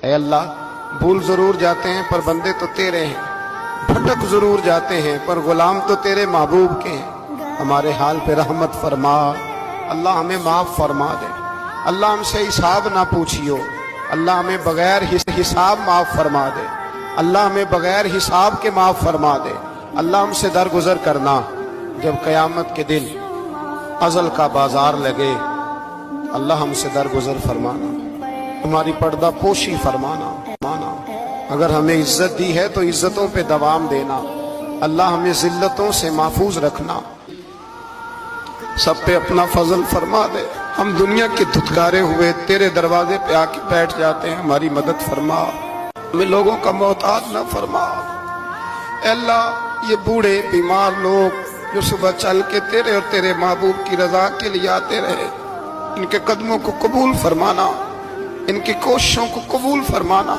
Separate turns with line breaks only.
اے اللہ بھول ضرور جاتے ہیں پر بندے تو تیرے ہیں، بھٹک ضرور جاتے ہیں پر غلام تو تیرے محبوب کے ہیں۔ ہمارے حال پہ رحمت فرما، اللہ ہمیں معاف فرما دے، اللہ ہم سے حساب نہ پوچھیو، اللہ ہمیں بغیر حساب معاف فرما دے، اللہ ہمیں بغیر حساب کے معاف فرما دے، اللہ ہم سے درگزر کرنا جب قیامت کے دن ازل کا بازار لگے، اللہ ہم سے درگزر فرمانا، ہماری پردہ پوشی فرمانا، اگر ہمیں عزت دی ہے تو عزتوں پہ دوام دینا، اللہ ہمیں ذلتوں سے محفوظ رکھنا، سب پہ اپنا فضل فرما دے۔ ہم دنیا کے دھتکارے ہوئے تیرے دروازے پہ آ کے بیٹھ جاتے ہیں، ہماری مدد فرما، ہمیں لوگوں کا محتاج نہ فرما۔ اے اللہ یہ بوڑھے بیمار لوگ جو صبح چل کے تیرے اور تیرے محبوب کی رضا کے لیے آتے رہے، ان کے قدموں کو قبول فرمانا، ان کی کوششوں کو قبول فرمانا۔